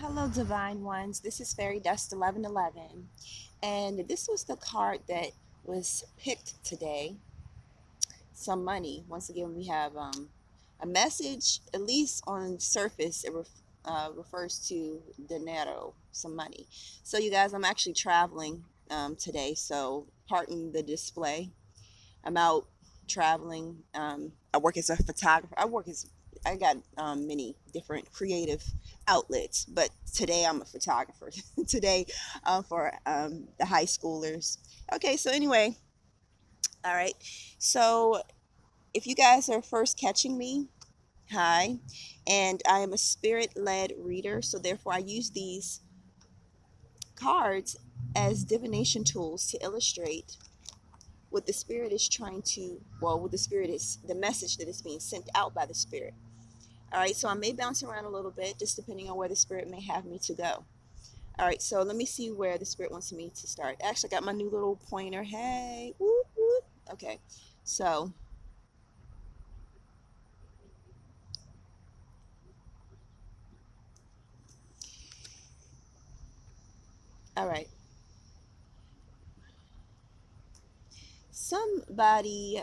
Hello, Divine Ones. This is Fairy Dust 1111. And this was the card that was picked today. Some money. Once again, we have a message, at least on surface, it refers to dinero, some money. So, you guys, I'm actually traveling today. So, pardon the display. I'm out traveling. I work as a photographer. I got many different creative outlets, but today I'm a photographer. Today for the high schoolers. Okay, so anyway, all right. So if you guys are first catching me, hi, and I am a spirit-led reader, so therefore I use these cards as divination tools to illustrate what the spirit is trying to, well, what the spirit is, the message that is being sent out by the spirit. All right, so I may bounce around a little bit just depending on where the spirit may have me to go. All right, so let me see where the spirit wants me to start. Actually, I got my new little pointer. Hey, whoop, whoop. Okay, so, all right. Somebody,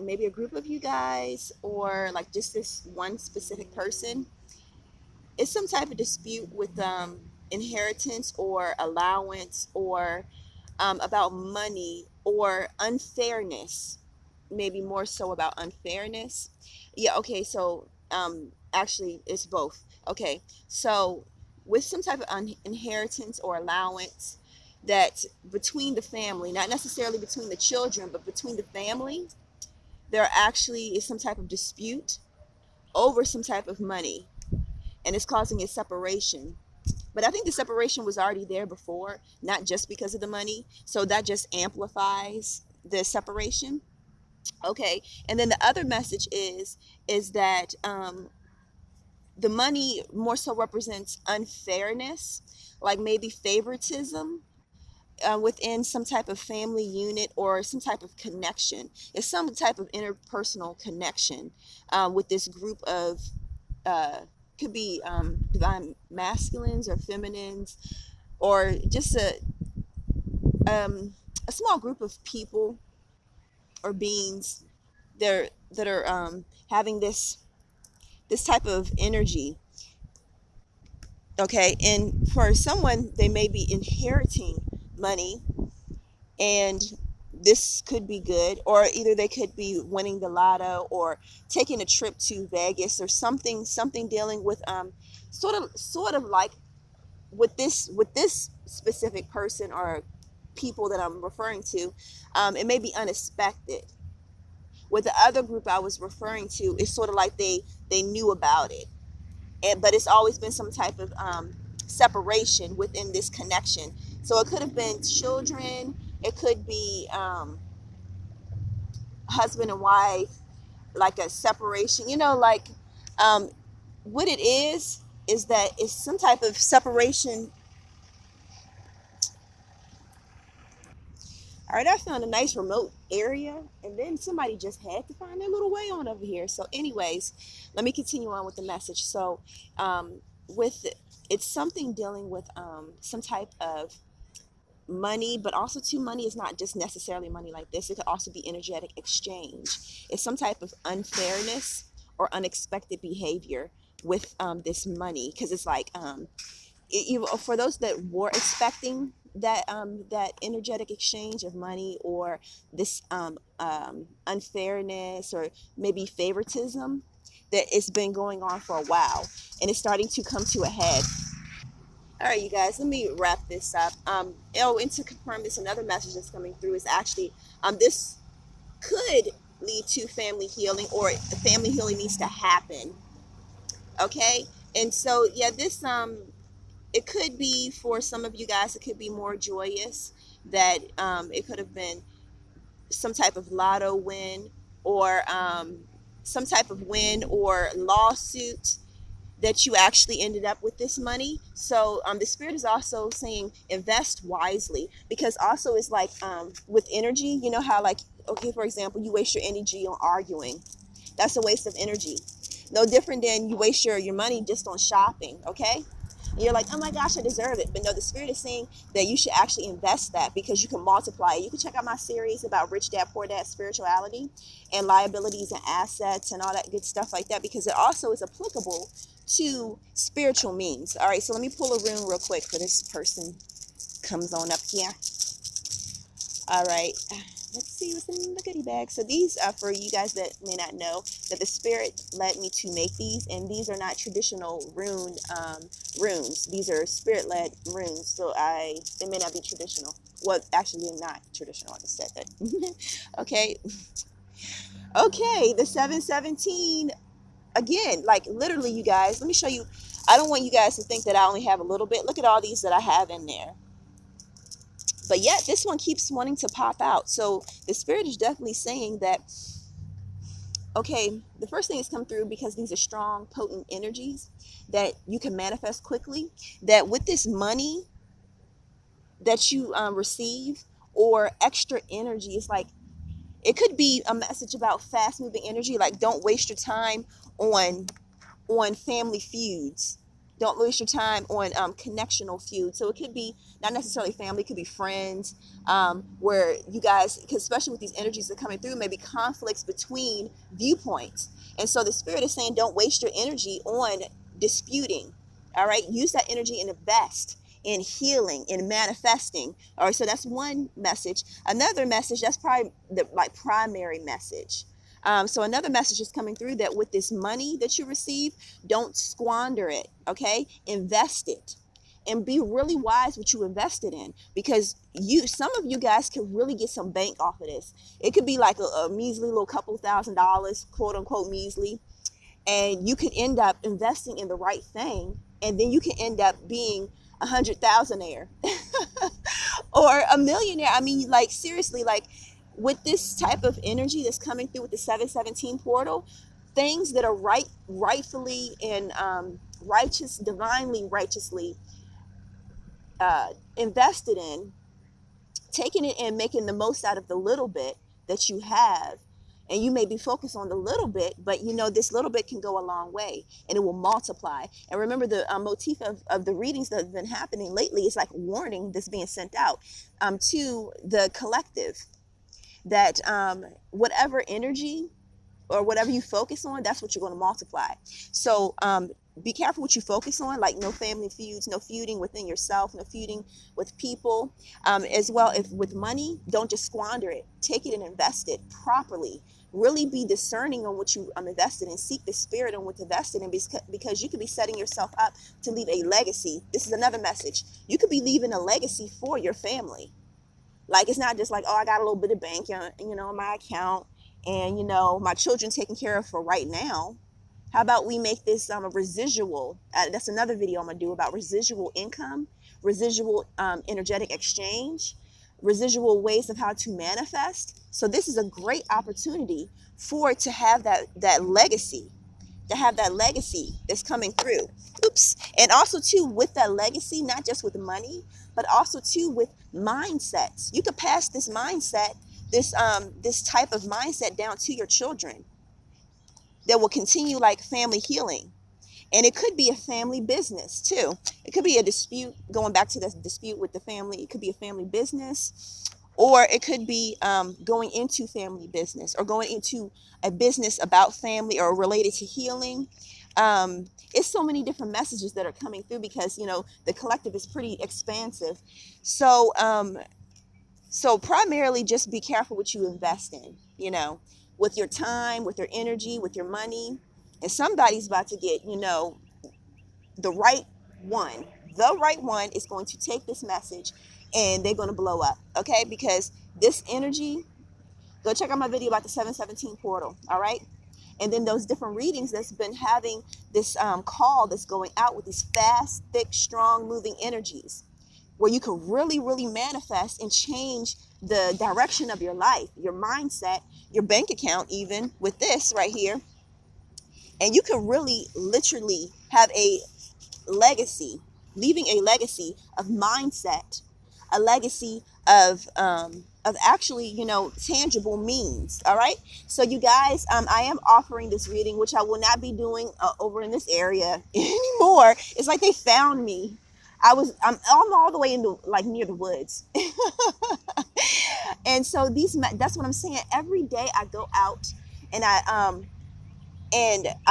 maybe a group of you guys, or like just this one specific person, it's some type of dispute with inheritance or allowance or about money or unfairness, maybe more so about unfairness. Yeah, okay, so actually, it's both. Okay, so with some type of inheritance or allowance that between the family, not necessarily between the children, but between the family, there actually is some type of dispute over some type of money, and it's causing a separation. But I think the separation was already there before, not just because of the money. So that just amplifies the separation. Okay. And then the other message is that the money more so represents unfairness, like maybe favoritism within some type of family unit or some type of connection. It's some type of interpersonal connection with this group of uh, could be divine masculines or feminines, or just a small group of people or beings that are having this type of energy. Okay, and for someone, they may be inheriting money, and this could be good, or either they could be winning the lotto or taking a trip to Vegas or something dealing with sort of like with this specific person or people that I'm referring to. It may be unexpected. With the other group I was referring to, it's sort of like they knew about it, and but it's always been some type of separation within this connection. So it could have been children, it could be husband and wife, like a separation. Like um, what it is that it's some type of separation. All right, I found a nice remote area, and then somebody just had to find their little way on over here. So, anyways, let me continue on with the message. So, with it's something dealing with some type of money, but also too, money is not just necessarily money like this. It could also be energetic exchange. It's some type of unfairness or unexpected behavior with this money, because it's like for those that were expecting that energetic exchange of money or this unfairness or maybe favoritism, that it's been going on for a while and it's starting to come to a head. All right, you guys, let me wrap this up. And to confirm this, another message that's coming through is actually this could lead to family healing, or family healing needs to happen. Okay, and so yeah, this it could be for some of you guys, it could be more joyous, that it could have been some type of lotto win, or some type of win or lawsuit that you actually ended up with this money. So the spirit is also saying invest wisely, because also it's like with energy, you know how, like, okay, for example, you waste your energy on arguing. That's a waste of energy. No different than you waste your money just on shopping, okay? And you're like, oh my gosh, I deserve it. But no, the Spirit is saying that you should actually invest that because you can multiply it. You can check out my series about Rich Dad, Poor Dad spirituality and liabilities and assets and all that good stuff like that, because it also is applicable to spiritual means. All right, so let me pull a room real quick for this person comes on up here. All right, let's see what's in the goodie bag. So these are for you guys that may not know that the Spirit led me to make these, and these are not traditional runes. These are Spirit-led runes, so they may not be traditional. Well, actually, they're not traditional. I just said that. Okay. Okay, the 717. Again, like literally, you guys, let me show you. I don't want you guys to think that I only have a little bit. Look at all these that I have in there. But yet this one keeps wanting to pop out. So the Spirit is definitely saying that, okay, the first thing is come through because these are strong, potent energies that you can manifest quickly. That with this money that you receive or extra energy, it's like, it could be a message about fast moving energy. Like, don't waste your time on family feuds. Don't waste your time on connectional feuds. So it could be not necessarily family, it could be friends, where you guys, because especially with these energies that are coming through, maybe conflicts between viewpoints. And so the Spirit is saying, don't waste your energy on disputing. All right, use that energy and invest in healing, in manifesting. All right, so that's one message. Another message, that's probably the primary message. So another message is coming through that with this money that you receive, don't squander it, okay? Invest it. And be really wise what you invested in, because some of you guys could really get some bank off of this. It could be like a measly little couple $1,000s, quote unquote measly, and you could end up investing in the right thing, and then you can end up being 100,000aire or a millionaire. I mean, like seriously, like with this type of energy that's coming through with the 717 portal, things that are rightfully and divinely righteously invested in, taking it and making the most out of the little bit that you have. And you may be focused on the little bit, but you know this little bit can go a long way and it will multiply. And remember, the motif of the readings that have been happening lately is like a warning that's being sent out to the collective, that whatever energy or whatever you focus on, that's what you're going to multiply. So be careful what you focus on, like no family feuds, no feuding within yourself, no feuding with people. As well, if with money, don't just squander it. Take it and invest it properly. Really be discerning on what you invested in. Seek the Spirit on what to invest in, because you could be setting yourself up to leave a legacy. This is another message. You could be leaving a legacy for your family. Like, it's not just like, oh, I got a little bit of bank, you know, in my account, and, you know, my children taken care of for right now. How about we make this a residual? That's another video I'm going to do about residual income, residual energetic exchange, residual ways of how to manifest. So this is a great opportunity to have that legacy, to have that legacy that's coming through. Oops. And also too, with that legacy, not just with money, but also too with mindsets. You could pass this mindset, this type of mindset down to your children that will continue like family healing. And it could be a family business too. It could be a dispute, going back to this dispute with the family. It could be a family business, or it could be going into family business, or going into a business about family or related to healing. It's so many different messages that are coming through, because, you know, the collective is pretty expansive. So, so primarily just be careful what you invest in, you know, with your time, with your energy, with your money. And somebody's about to get, you know, the right one. The right one is going to take this message and they're going to blow up, okay? Because this energy, go check out my video about the 717 portal, all right? And then those different readings that's been having this call that's going out with these fast, thick, strong moving energies, where you can really, really manifest and change the direction of your life, your mindset, your bank account, even with this right here. And you can really literally have a leaving a legacy of mindset, a legacy of of actually, tangible means. All right. So you guys, I am offering this reading, which I will not be doing over in this area anymore. It's like they found me. I'm all the way into like near the woods. And so that's what I'm saying. Every day I go out and I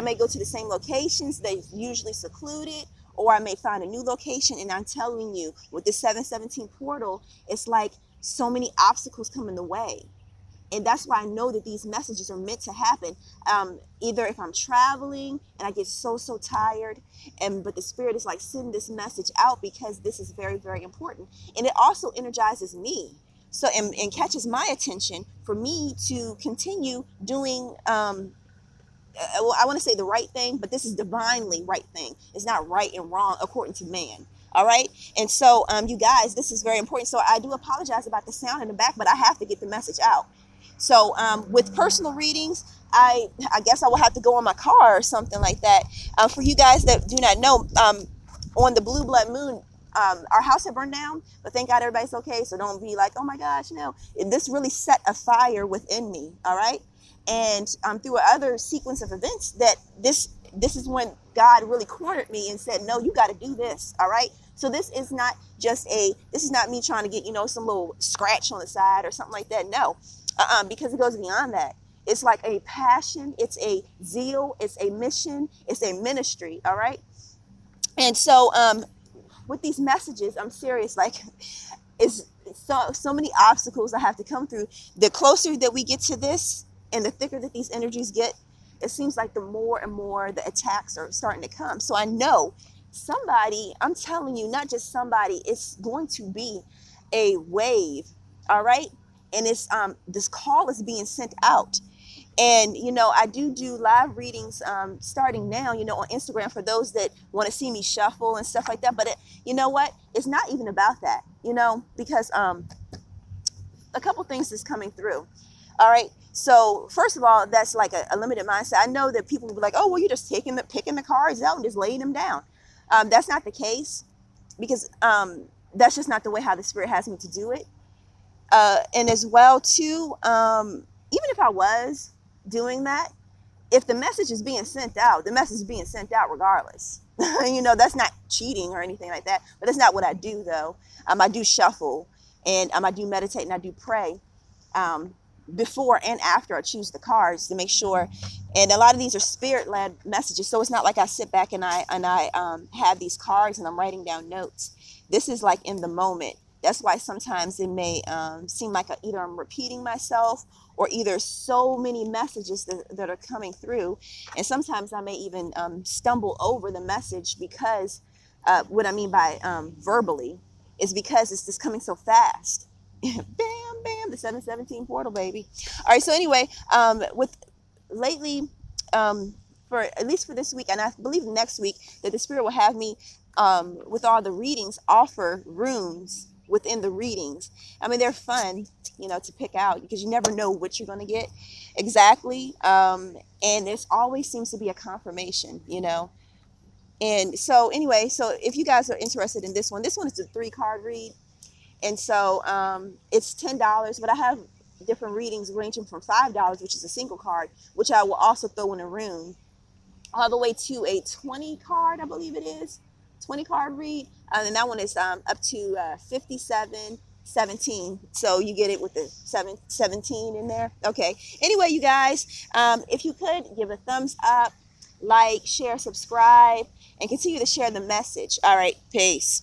may go to the same locations. They're usually secluded, or I may find a new location. And I'm telling you, with the 717 portal, it's like so many obstacles come in the way. And that's why I know that these messages are meant to happen. Either if I'm traveling and I get so tired, but the Spirit is like, send this message out because this is very, very important. And it also energizes me. So, and catches my attention for me to continue doing, well, I want to say the right thing, but this is divinely right thing. It's not right and wrong according to man. All right. And so, you guys, this is very important. So I do apologize about the sound in the back, but I have to get the message out. So with personal readings, I guess I will have to go on my car or something like that. For you guys that do not know, on the blue blood moon, our house had burned down, but thank God everybody's okay. So don't be like, oh my gosh, this really set a fire within me. All right. And through other sequence of events, that this is when God really cornered me and said, no, you got to do this. All right. So this is not me trying to get, some little scratch on the side or something like that. No, because it goes beyond that. It's like a passion. It's a zeal. It's a mission. It's a ministry. All right. And so with these messages, I'm serious. Like, it's so many obstacles I have to come through. The closer that we get to this, and the thicker that these energies get, it seems like the more and more the attacks are starting to come. So I know somebody, I'm telling you, not just somebody, it's going to be a wave. All right. And it's this call is being sent out. And, I do live readings starting now, on Instagram for those that want to see me shuffle and stuff like that. But you know what? It's not even about that, because a couple things is coming through. All right. So first of all, that's like a limited mindset. I know that people will be like, oh, well, you're just picking the cards out and just laying them down. That's not the case, because that's just not the way how the Spirit has me to do it. And as well, too, even if I was doing that, if the message is being sent out, the message is being sent out regardless. That's not cheating or anything like that. But that's not what I do, though. I do shuffle, and I do meditate, and I do pray. Before and after I choose the cards to make sure, and a lot of these are spirit-led messages, so it's not like I sit back and I have these cards and I'm writing down notes. This is like in the moment. That's why sometimes it may seem like either I'm repeating myself, or either so many messages that are coming through, and sometimes I may even stumble over the message, because what I mean by verbally is because it's just coming so fast. Bam, bam, the 717 portal, baby. All right, so anyway, with lately, for at least for this week, and I believe next week, that the Spirit will have me, with all the readings, offer runes within the readings. I mean, they're fun, to pick out, because you never know what you're going to get exactly. And there's always seems to be a confirmation, And so anyway, so if you guys are interested in this one is a 3-card read. And so it's $10, but I have different readings ranging from $5, which is a single card, which I will also throw in a rune, all the way to a 20 card, I believe it is, 20 card read. And that one is up to 57.17. So you get it with the 17 in there. Okay. Anyway, you guys, if you could give a thumbs up, like, share, subscribe, and continue to share the message. All right. Peace.